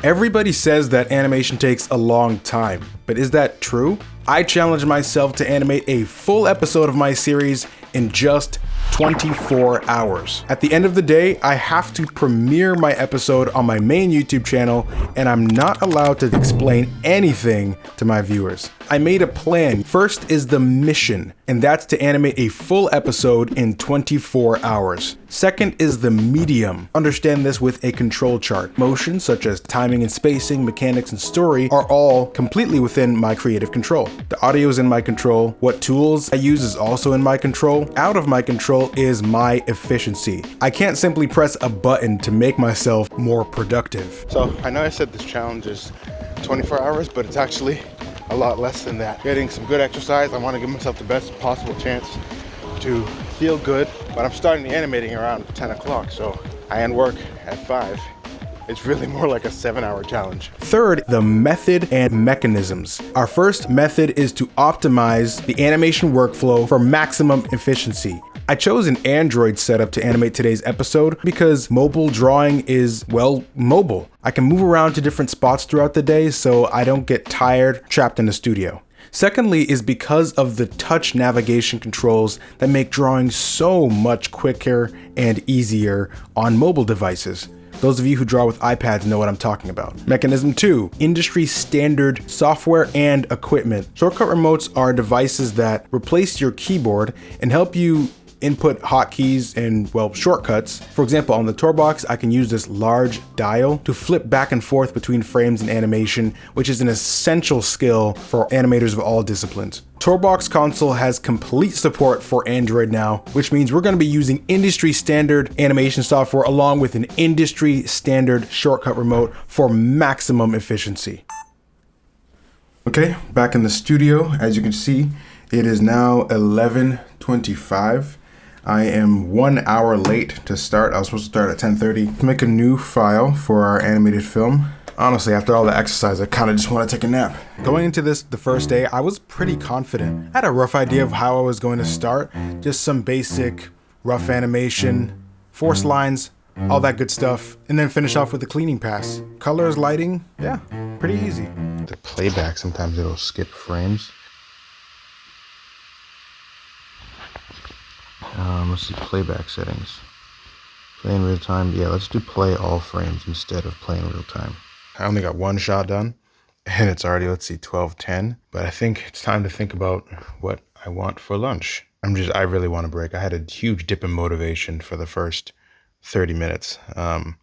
Everybody says that animation takes a long time, but is that true? I challenge myself to animate a full episode of my series in just 24 hours. At the end of the day, I have to premiere my episode on my main YouTube channel, and I'm not allowed to explain anything to my viewers. I made a plan. First is the mission, and that's to animate a full episode in 24 hours. Second is the medium. Understand this with a control chart. Motion, such as timing and spacing, mechanics and story, are all completely within my creative control. The audio is in my control. What tools I use is also in my control. Out of my control is my efficiency. I can't simply press a button to make myself more productive. So I know I said this challenge is 24 hours, but it's actually a lot less than that. Getting some good exercise. I want to give myself the best possible chance to feel good, but I'm starting the animating around 10 o'clock, so I end work at 5. It's really more like a 7-hour challenge. Third, the method and mechanisms. Our first method is to optimize the animation workflow for maximum efficiency. I chose an Android setup to animate today's episode because mobile drawing is, well, mobile. I can move around to different spots throughout the day so I don't get tired trapped in the studio. Secondly is because of the touch navigation controls that make drawing so much quicker and easier on mobile devices. Those of you who draw with iPads know what I'm talking about. Mechanism 2, industry standard software and equipment. Shortcut remotes are devices that replace your keyboard and help you input hotkeys and, well, shortcuts. For example, on the TourBox, I can use this large dial to flip back and forth between frames and animation, which is an essential skill for animators of all disciplines. TourBox console has complete support for Android now, which means we're going to be using industry standard animation software along with an industry standard shortcut remote for maximum efficiency. Okay, back in the studio. As you can see, it is now 11:25. I am 1 hour late to start. I was supposed to start at 10:30 to make a new file for our animated film. Honestly, after all the exercise, I kind of just want to take a nap. Going into this the first day, I was pretty confident. I had a rough idea of how I was going to start. Just some basic rough animation, force lines, all that good stuff, and then finish off with the cleaning pass. Colors, lighting, yeah, pretty easy. The playback, sometimes it'll skip frames. Let's see, playback settings. Play in real time. Yeah, let's do play all frames instead of play in real time. I only got one shot done, and it's already, let's see, 12:10. But I think it's time to think about what I want for lunch. I really want a break. I had a huge dip in motivation for the first 30 minutes. And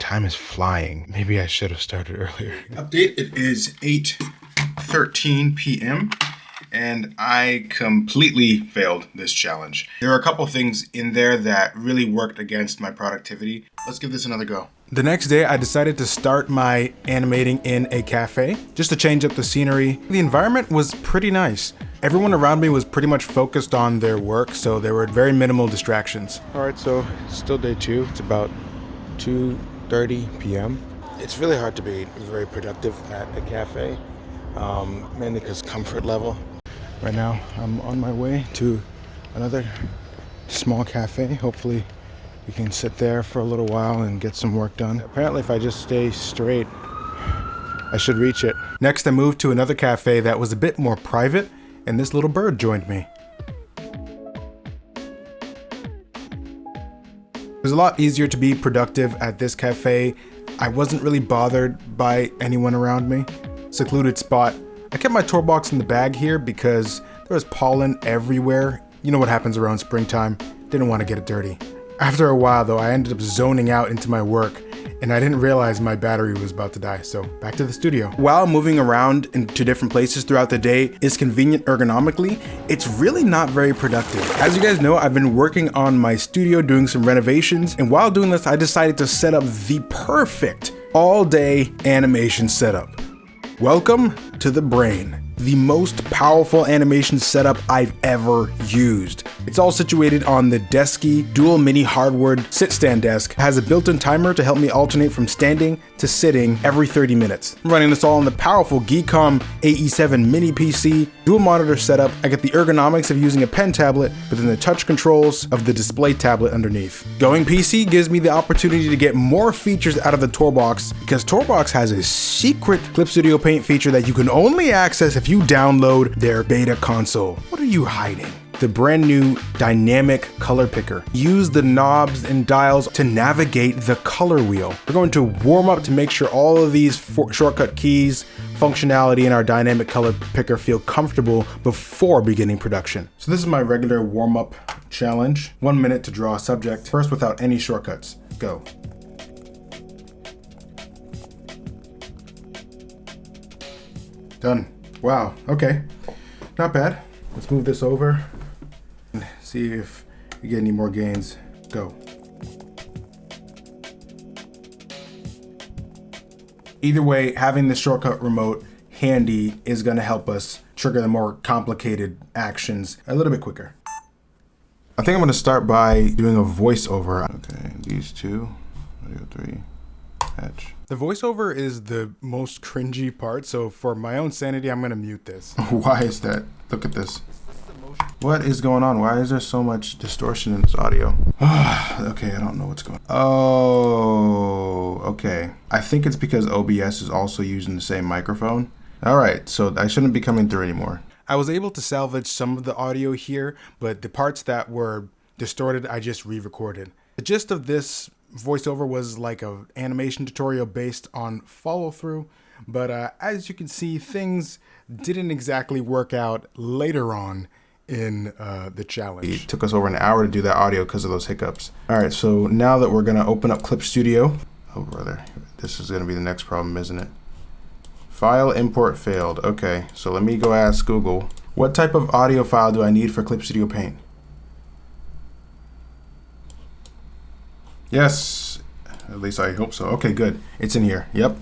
time is flying. Maybe I should have started earlier. Update, it is 8:13 p.m. and I completely failed this challenge. There are a couple things in there that really worked against my productivity. Let's give this another go. The next day, I decided to start my animating in a cafe, just to change up the scenery. The environment was pretty nice. Everyone around me was pretty much focused on their work, so there were very minimal distractions. All right, so still day 2. It's about 2:30 p.m. It's really hard to be very productive at a cafe, mainly because comfort level. Right now, I'm on my way to another small cafe. Hopefully, we can sit there for a little while and get some work done. Apparently, if I just stay straight, I should reach it. Next, I moved to another cafe that was a bit more private, and this little bird joined me. It was a lot easier to be productive at this cafe. I wasn't really bothered by anyone around me. Secluded spot. I kept my TourBox in the bag here because there was pollen everywhere. You know what happens around springtime. Didn't want to get it dirty. After a while though, I ended up zoning out into my work and I didn't realize my battery was about to die, so back to the studio. While moving around into different places throughout the day is convenient ergonomically, it's really not very productive. As you guys know, I've been working on my studio doing some renovations, and while doing this, I decided to set up the perfect all-day animation setup. Welcome to the brain, the most powerful animation setup I've ever used. It's all situated on the Desky dual mini hardwood sit-stand desk. It has a built-in timer to help me alternate from standing to sitting every 30 minutes. I'm running this all on the powerful Geekom AE7 mini PC, dual monitor setup. I get the ergonomics of using a pen tablet, but then the touch controls of the display tablet underneath. Going PC gives me the opportunity to get more features out of the Toolbox, because Toolbox has a secret Clip Studio Paint feature that you can only access if you download their beta console. What are you hiding? The brand new dynamic color picker. Use the knobs and dials to navigate the color wheel. We're going to warm up to make sure all of these shortcut keys, functionality in our dynamic color picker feel comfortable before beginning production. So this is my regular warm-up challenge. 1 minute to draw a subject, first without any shortcuts. Go. Done. Wow, okay. Not bad. Let's move this over. See if you get any more gains. Go. Either way, having the shortcut remote handy is going to help us trigger the more complicated actions a little bit quicker. I think I'm going to start by doing a voiceover. Okay, these two, audio 3, patch. The voiceover is the most cringy part, so for my own sanity, I'm going to mute this. Why is that? Look at this. What is going on? Why is there so much distortion in this audio? Okay, I don't know what's going on. Oh, okay. I think it's because OBS is also using the same microphone. All right, so I shouldn't be coming through anymore. I was able to salvage some of the audio here, but the parts that were distorted, I just re-recorded. The gist of this voiceover was like an animation tutorial based on follow-through, but as you can see, things didn't exactly work out later on in the challenge. It took us over an hour to do that audio because of those hiccups. All right, so now that we're gonna open up Clip Studio, oh brother, this is gonna be the next problem, isn't it? File import failed. Okay, so let me go ask Google, what type of audio file do I need for Clip Studio Paint? Yes, at least I hope so. Okay, good, it's in here. Yep,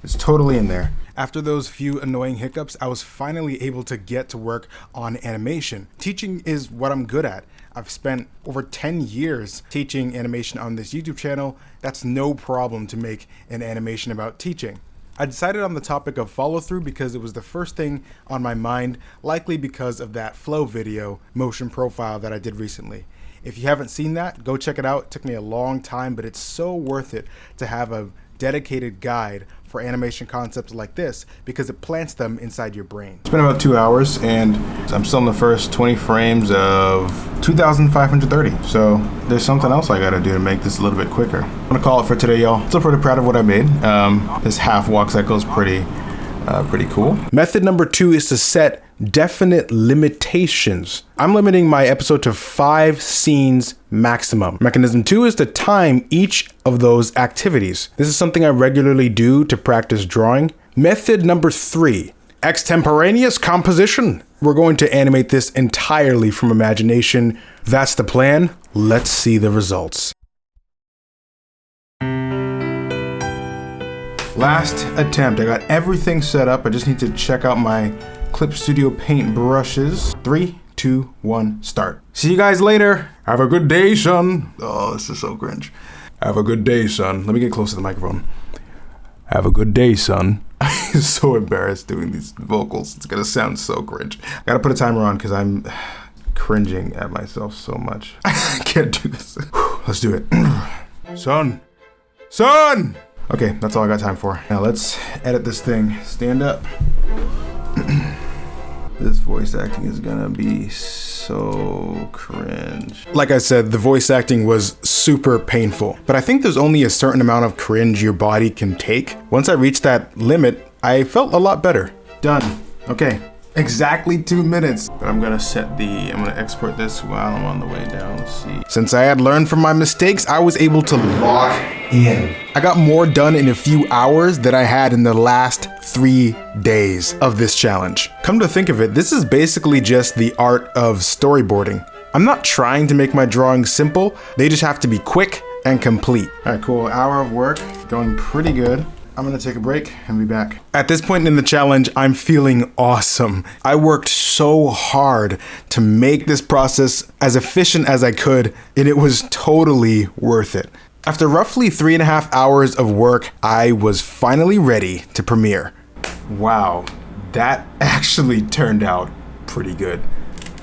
it's totally in there. After those few annoying hiccups, I was finally able to get to work on animation. Teaching is what I'm good at. I've spent over 10 years teaching animation on this YouTube channel. That's no problem to make an animation about teaching. I decided on the topic of follow-through because it was the first thing on my mind, likely because of that flow video motion profile that I did recently. If you haven't seen that, go check it out. It took me a long time, but it's so worth it to have a dedicated guide for animation concepts like this because it plants them inside your brain. It's been about 2 hours and I'm still in the first 20 frames of 2,530. So there's something else I gotta do to make this a little bit quicker. I'm gonna call it for today, y'all. Still pretty proud of what I made. This half walk cycle is pretty cool. Method number 2 is to set definite limitations. I'm limiting my episode to 5 scenes maximum. Mechanism 2 is to time each of those activities. This is something I regularly do to practice drawing. Method number 3, extemporaneous composition. We're going to animate this entirely from imagination. That's the plan. Let's see the results. Last attempt. I got everything set up. I just need to check out my Clip Studio Paint brushes. 3, 2, 1, start. See you guys later. Have a good day, son. Oh, this is so cringe. Have a good day, son. Let me get close to the microphone. Have a good day, son. I'm so embarrassed doing these vocals. It's gonna sound so cringe. I gotta put a timer on because I'm cringing at myself so much. I can't do this. Let's do it. Son. Son! Okay, that's all I got time for. Now let's edit this thing. Stand up. This voice acting is gonna be so cringe. Like I said, the voice acting was super painful, but I think there's only a certain amount of cringe your body can take. Once I reached that limit, I felt a lot better. Done. Okay, exactly 2 minutes. But I'm gonna export this while I'm on the way down. Let's see. Since I had learned from my mistakes, I was able to lock in. I got more done in a few hours than I had in the last 3 days of this challenge. Come to think of it, this is basically just the art of storyboarding. I'm not trying to make my drawings simple, they just have to be quick and complete. All right, cool, hour of work, going pretty good. I'm gonna take a break and be back. At this point in the challenge, I'm feeling awesome. I worked so hard to make this process as efficient as I could, and it was totally worth it. After roughly 3.5 hours of work, I was finally ready to premiere. Wow, that actually turned out pretty good.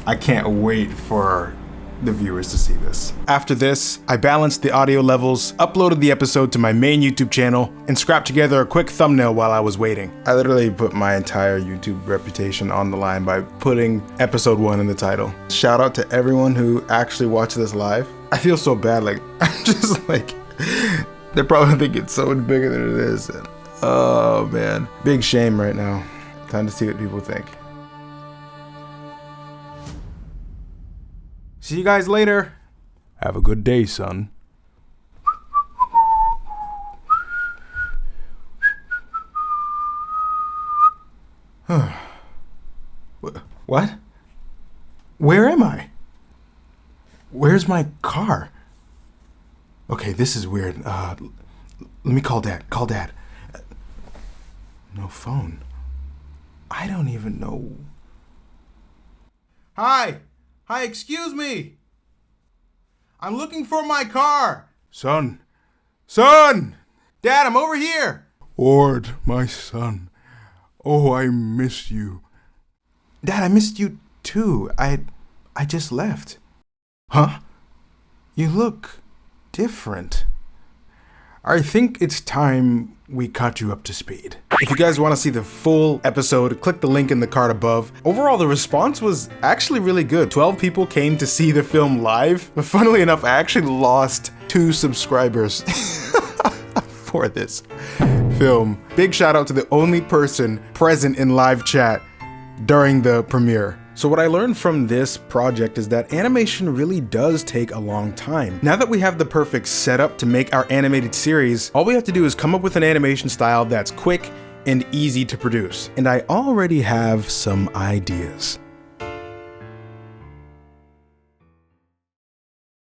I can't wait for the viewers to see this. After this, I balanced the audio levels, uploaded the episode to my main YouTube channel, and scrapped together a quick thumbnail while I was waiting. I literally put my entire YouTube reputation on the line by putting episode 1 in the title. Shout out to everyone who actually watched this live. I feel so bad, like, I'm just like, they're probably thinking it's so much bigger than it is. Oh man, big shame right now. Time to see what people think. See you guys later. Have a good day, son. What? Where am I? Where's my car? Okay, this is weird. Let me call Dad. Call Dad. No phone. I don't even know. Hi! Hi, excuse me! I'm looking for my car! Son! Son! Dad, I'm over here! Ord, my son. Oh, I miss you. Dad, I missed you too. I just left. Huh? You look different. I think it's time we caught you up to speed. If you guys want to see the full episode, click the link in the card above. Overall, the response was actually really good. 12 people came to see the film live, but funnily enough, I actually lost 2 subscribers for this film. Big shout out to the only person present in live chat during the premiere. So what I learned from this project is that animation really does take a long time. Now that we have the perfect setup to make our animated series, all we have to do is come up with an animation style that's quick and easy to produce. And I already have some ideas.